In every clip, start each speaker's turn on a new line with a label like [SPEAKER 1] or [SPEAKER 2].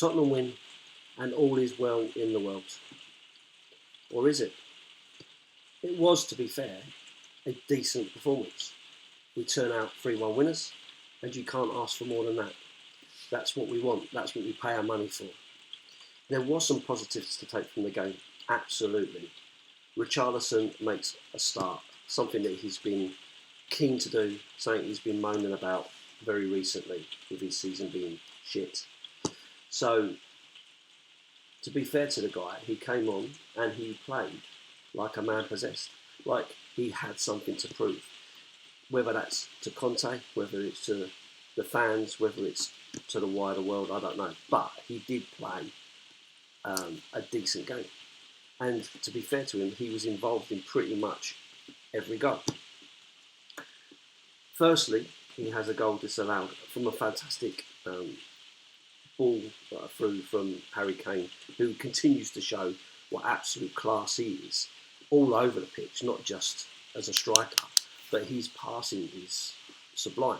[SPEAKER 1] Tottenham win and all is well in the world. Or is it? It was, to be fair, a decent performance. We turn out 3-1 winners, and you can't ask for more than that. That's what we want. That's what we pay our money for. There was some positives to take from the game, absolutely. Richarlison makes a start, something that he's been keen to do, something he's been moaning about very recently with his season being shit. So, to be fair to the guy, he came on and he played like a man possessed, like he had something to prove. Whether that's to Conte, whether it's to the fans, whether it's to the wider world, I don't know. But he did play a decent game. And to be fair to him, he was involved in pretty much every goal. Firstly, he has a goal disallowed from a fantastic ball through from Harry Kane, who continues to show what absolute class he is all over the pitch, not just as a striker, but his passing is sublime.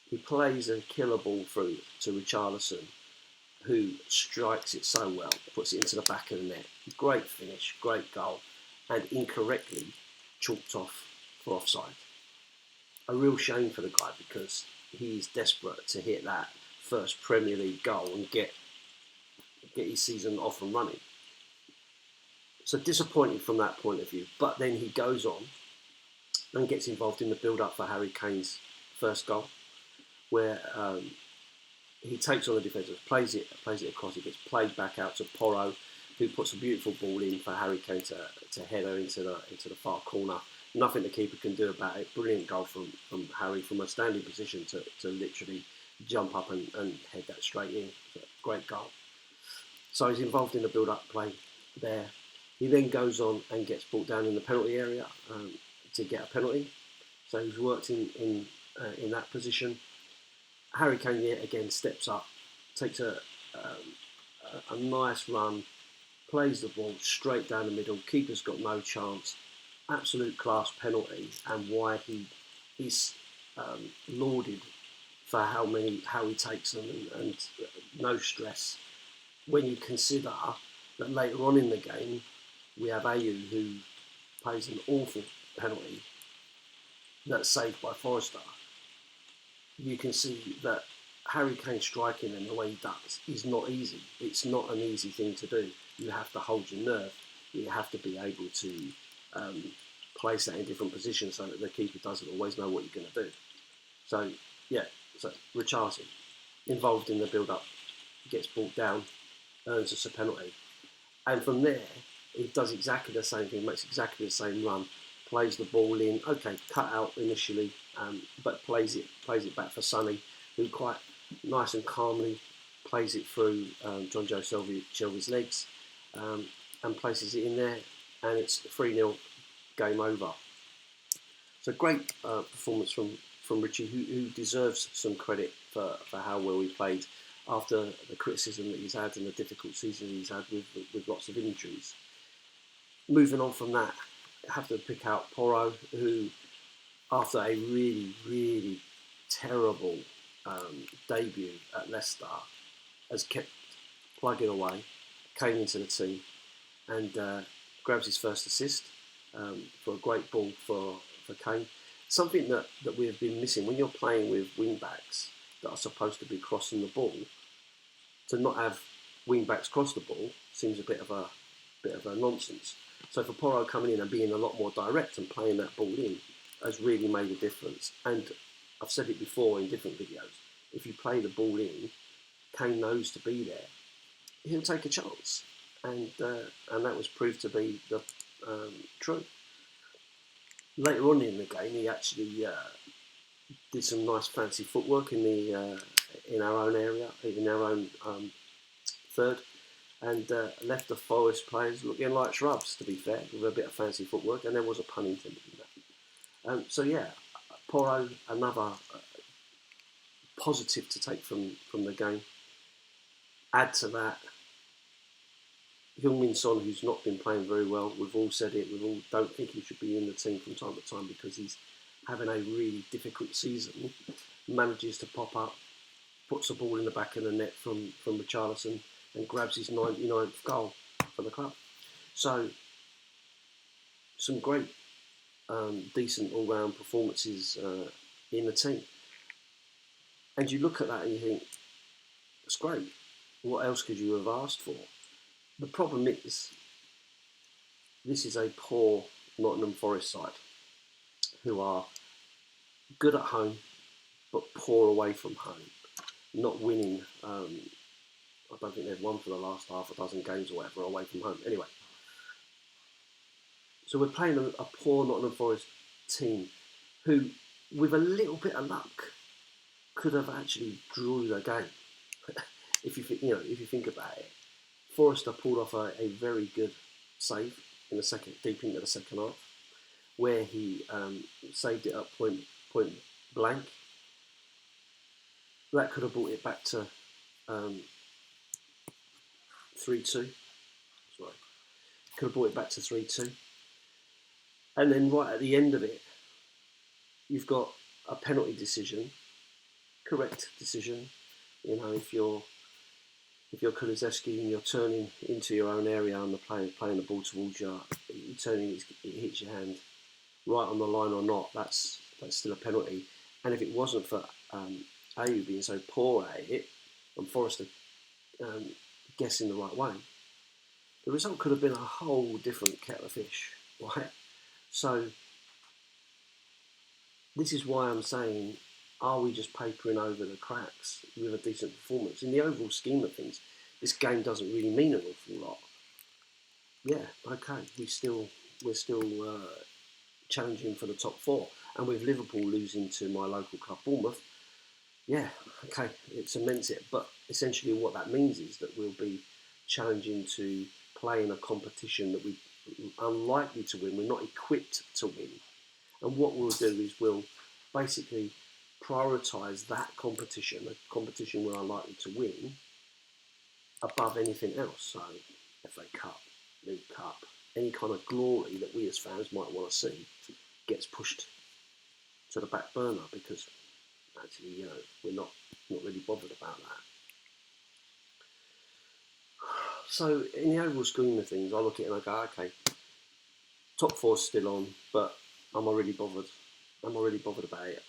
[SPEAKER 1] He plays a killer ball through to Richarlison, who strikes it so well, puts it into the back of the net. Great finish, great goal, and incorrectly chalked off for offside. A real shame for the guy because he's desperate to hit that first Premier League goal and get his season off and running. So disappointing from that point of view. But then he goes on and gets involved in the build-up for Harry Kane's first goal, where he takes on the defenders, plays it across. It gets played back out to Porro, who puts a beautiful ball in for Harry Kane to header into the far corner. Nothing the keeper can do about it. Brilliant goal from Harry from a standing position to literally jump up and head that straight in. Great goal. So he's involved in the build-up play there. He then goes on and gets brought down in the penalty area to get a penalty. So he's worked in that position. Harry Kane yet again steps up, takes a nice run, plays the ball straight down the middle. Keeper's got no chance. Absolute class penalty, and why he is lauded for how he takes them and no stress. When you consider that later on in the game we have Ayew who plays an awful penalty that's saved by Forrester, you can see that Harry Kane striking them the way he does is not easy. It's not an easy thing to do. You have to hold your nerve. You have to be able to place that in different positions so that the keeper doesn't always know what you're going to do. So Richarlison, involved in the build-up, gets brought down, earns us a penalty. And from there, he does exactly the same thing, makes exactly the same run, plays the ball in, okay, cut out initially, but plays it back for Sonny, who quite nice and calmly plays it through John Joe Shelby's legs and places it in there, and it's 3-0, game over. So great performance from Richie, who deserves some credit for how well he played after the criticism that he's had and the difficult season he's had with lots of injuries. Moving on from that, I have to pick out Porro, who, after a really, really terrible debut at Leicester, has kept plugging away, came into the team, and grabs his first assist for a great ball for Kane. Something that we have been missing when you're playing with wing backs that are supposed to be crossing the ball. To not have wing backs cross the ball seems a bit of a nonsense. So for Porro coming in and being a lot more direct and playing that ball in has really made a difference. And I've said it before in different videos. If you play the ball in, Kane knows to be there. He'll take a chance, and that was proved to be true. Later on in the game, he actually did some nice fancy footwork in our own area, in our own third, and left the Forest players looking like shrubs, to be fair, with a bit of fancy footwork, and there was a pun intended in that. So yeah, Porro, another positive to take from the game. Add to that, Heung-min Son, who's not been playing very well. We've all said it. We all don't think he should be in the team from time to time because he's having a really difficult season. Manages to pop up, puts the ball in the back of the net from Richarlison and grabs his 99th goal for the club. So some great, decent all-round performances in the team. And you look at that and you think, it's great. What else could you have asked for? The problem is, this is a poor Nottingham Forest side who are good at home but poor away from home. Not winning. I don't think they've won for the last half a dozen games or whatever away from home. Anyway, so we're playing a poor Nottingham Forest team who, with a little bit of luck, could have actually drew the game. If you think about it, Forrester pulled off a very good save in the second, deep into the second half, where he saved it up point blank. That could have brought it back to 3-2. Sorry, could have brought it back to 3-2. And then right at the end of it, you've got a penalty decision, correct decision. You know, if you're Kulusevski and you're turning into your own area and the player's playing the ball towards you, you're turning, it hits your hand right on the line or not, that's still a penalty. And if it wasn't for Ayew being so poor at it and Forrester guessing the right way, the result could have been a whole different kettle of fish, right? So this is why I'm saying, are we just papering over the cracks with a decent performance? In the overall scheme of things, this game doesn't really mean an awful lot. Yeah, okay, we're still challenging for the top four, and with Liverpool losing to my local club Bournemouth, yeah, okay, it cements it. But essentially, what that means is that we'll be challenging to play in a competition that we're unlikely to win. We're not equipped to win, and what we'll do is we'll basically prioritise that competition, a competition we're unlikely to win, above anything else. So, FA Cup, League Cup, any kind of glory that we as fans might want to see gets pushed to the back burner because actually, we're not really bothered about that. So, in the overall scheme of things, I look at it and I go, okay, top four's still on, but I'm already bothered. I'm already bothered about it.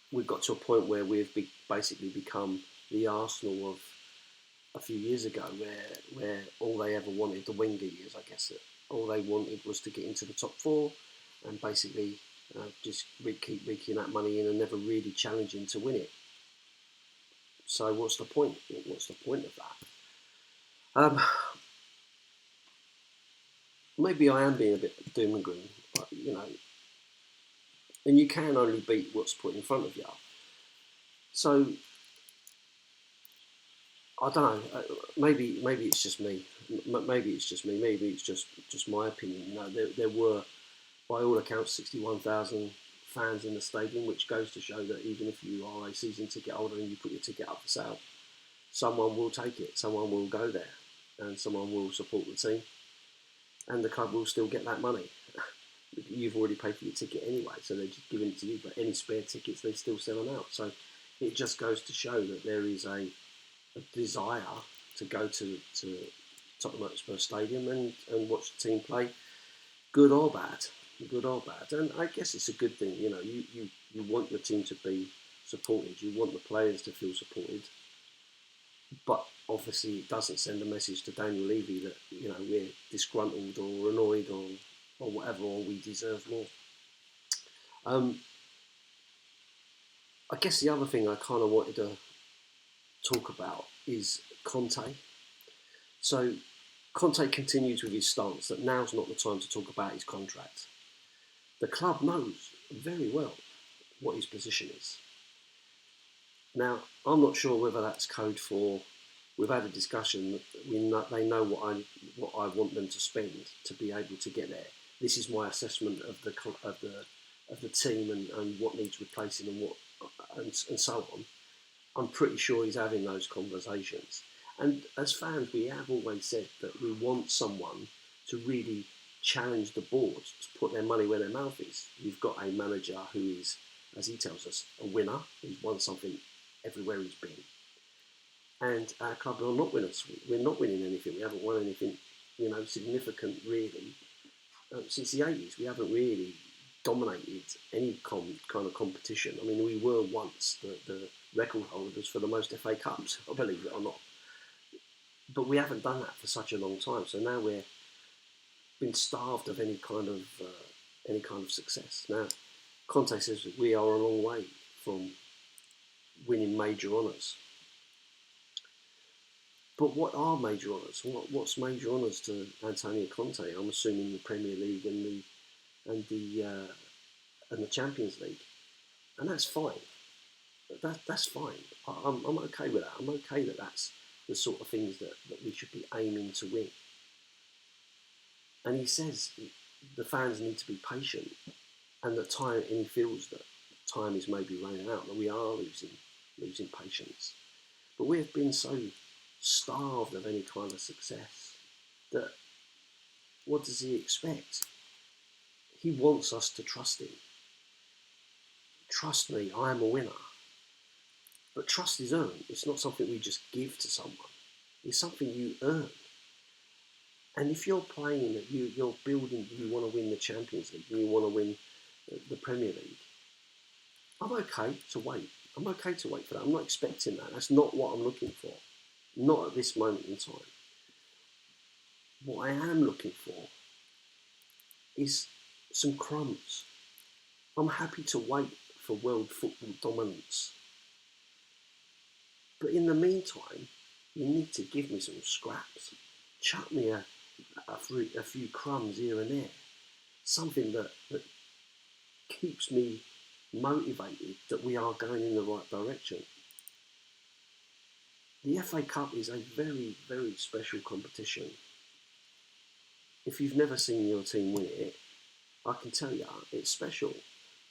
[SPEAKER 1] We've got to a point where we've basically become the Arsenal of a few years ago, where all they ever wanted, the Wenger years, I guess, that all they wanted was to get into the top four and basically just keep raking that money in and never really challenging to win it. So what's the point? What's the point of that? Maybe I am being a bit doom and gloom, but, and you can only beat what's put in front of you. So I don't know. Maybe it's just me. Maybe it's just me. Maybe it's just my opinion. There were, by all accounts, 61,000 fans in the stadium, which goes to show that even if you are a season ticket holder and you put your ticket up for sale, someone will take it. Someone will go there, and someone will support the team, and the club will still get that money. You've already paid for your ticket anyway, so they're just giving it to you. But any spare tickets, they still sell them out. So it just goes to show that there is a desire to go to Tottenham Hotspur Stadium and watch the team play, good or bad. And I guess it's a good thing. You want your team to be supported. You want the players to feel supported. But obviously, it doesn't send a message to Daniel Levy that we're disgruntled or annoyed or whatever, or we deserve more. I guess the other thing I kind of wanted to talk about is Conte. So Conte continues with his stance that now's not the time to talk about his contract. The club knows very well what his position is. Now, I'm not sure whether that's code for, we've had a discussion, they know what I want them to spend to be able to get there. This is my assessment of the team and what needs replacing and so on. I'm pretty sure he's having those conversations. And as fans, we have always said that we want someone to really challenge the board, to put their money where their mouth is. You've got a manager who is, as he tells us, a winner. He's won something everywhere he's been. And our club are not winners. We're not winning anything. We haven't won anything, significant really since the 80s. We haven't really dominated any kind of competition. I mean, we were once the record holders for the most FA Cups, I believe it or not. But we haven't done that for such a long time. So now we're been starved of any kind of success. Now, Conte says that we are a long way from winning major honours. But what are major honours? What's major honours to Antonio Conte? I'm assuming the Premier League and the Champions League, and that's fine. That's fine. I'm okay with that. I'm okay that that's the sort of things that we should be aiming to win. And he says the fans need to be patient, and and he feels that time is maybe running out, that we are losing patience. But we have been so starved of any kind of success that what does he expect? He wants us to trust him. Trust me, I am a winner. But trust is earned. It's not something we just give to someone. It's something you earn. And if you're playing that you're building, you want to win the Champions League, you want to win the Premier League, I'm okay to wait. I'm okay to wait for that. I'm not expecting that. That's not what I'm looking for. Not at this moment in time. What I am looking for is some crumbs. I'm happy to wait for world football dominance. But in the meantime, you need to give me some scraps. Chuck me a few crumbs here and there. Something that keeps me motivated that we are going in the right direction. The FA Cup is a very, very special competition. If you've never seen your team win it, I can tell you it's special.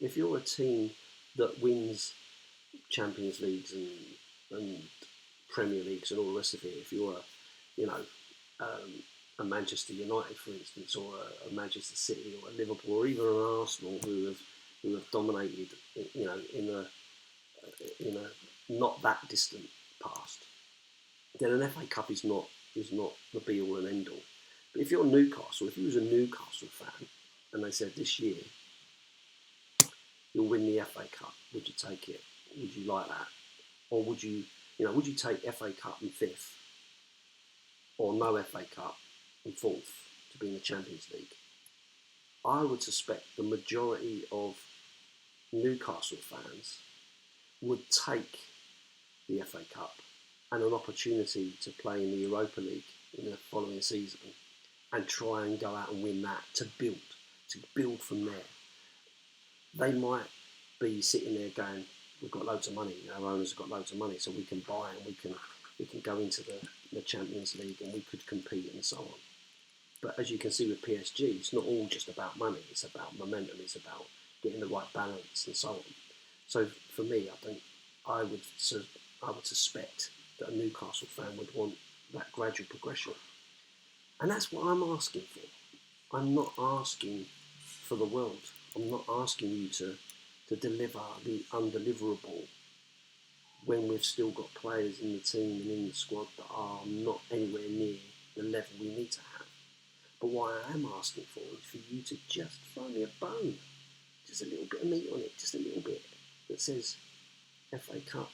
[SPEAKER 1] If you're a team that wins Champions Leagues and Premier Leagues and all the rest of it, if you're a Manchester United, for instance, or a Manchester City, or a Liverpool, or even an Arsenal who have dominated, in a not that distant past, then an FA Cup is not the be all and end all. But if you're Newcastle, if you was a Newcastle fan and they said this year you'll win the FA Cup, would you take it? Would you like that? Or would you take FA Cup in 5th or no FA Cup in 4th to be in the Champions League? I would suspect the majority of Newcastle fans would take the FA Cup and an opportunity to play in the Europa League in the following season and try and go out and win that to build from there. They might be sitting there going, we've got loads of money, our owners have got loads of money, so we can buy and we can go into the Champions League and we could compete and so on. But as you can see with PSG, it's not all just about money, it's about momentum, it's about getting the right balance and so on. So for me, I would suspect that a Newcastle fan would want that gradual progression. And that's what I'm asking for. I'm not asking for the world. I'm not asking you to deliver the undeliverable when we've still got players in the team and in the squad that are not anywhere near the level we need to have. But what I am asking for is for you to just throw me a bone, just a little bit of meat on it, just a little bit, that says FA Cup,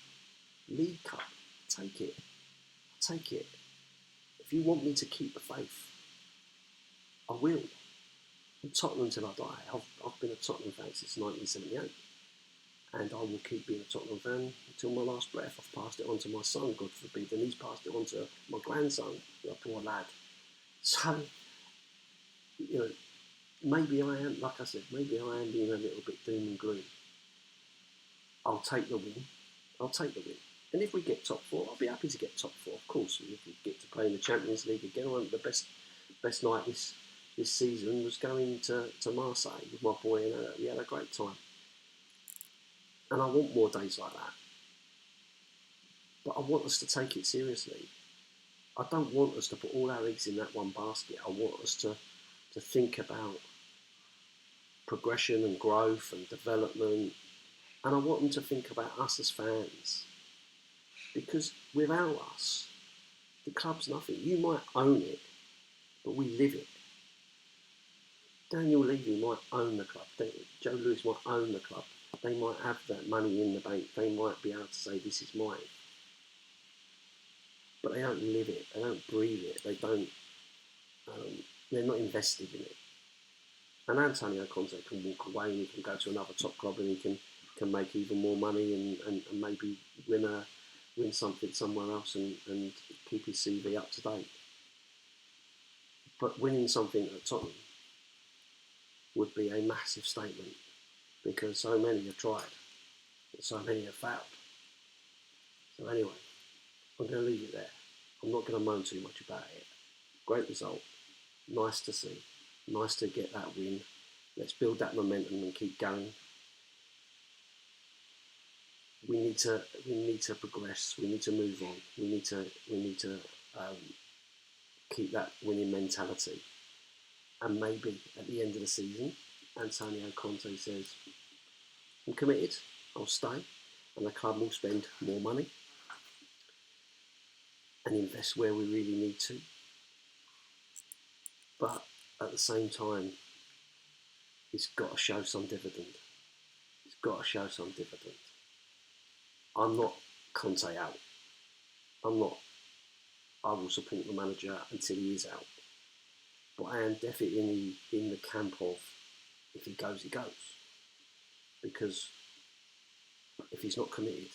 [SPEAKER 1] League Cup, take it. Take it. If you want me to keep the faith, I will. I'm Tottenham till I die. I've been a Tottenham fan since 1978. And I will keep being a Tottenham fan until my last breath. I've passed it on to my son, God forbid, and he's passed it on to my grandson, the poor lad. So, maybe I am, like I said, maybe I am being a little bit doom and gloom. I'll take the win. And if we get top 4, I'll be happy to get top 4, of course. If we get to play in the Champions League again, the best night this season was going to Marseille with my boy, and we had a great time. And I want more days like that. But I want us to take it seriously. I don't want us to put all our eggs in that one basket. I want us to think about progression and growth and development. And I want them to think about us as fans. Because without us, the club's nothing. You might own it, but we live it. Daniel Levy might own the club. Joe Lewis might own the club. They might have that money in the bank. They might be able to say, this is mine. But they don't live it. They don't breathe it. They don't. They're not invested in it. And Antonio Conte can walk away and he can go to another top club and he can make even more money and maybe win something somewhere else and keep his CV up to date. But winning something at Tottenham would be a massive statement because so many have tried and so many have failed. So anyway, I'm going to leave it there. I'm not going to moan too much about it. Great result. Nice to see. Nice to get that win. Let's build that momentum and keep going. We need to progress. We need to move on. We need to keep that winning mentality. And maybe at the end of the season, Antonio Conte says, I'm committed. I'll stay, and the club will spend more money and invest where we really need to. But at the same time, it's got to show some dividend. It's got to show some dividend. I'm not Conte out. I'm not. I will support the manager until he is out. But I am definitely in the camp of if he goes, he goes. Because if he's not committed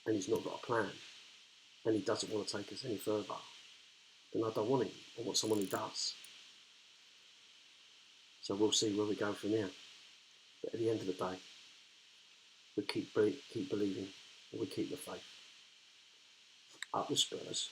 [SPEAKER 1] and he's not got a plan and he doesn't want to take us any further, then I don't want him. I want someone who does. So we'll see where we go from here. But at the end of the day, we keep believing and we keep the faith. Up the Spurs.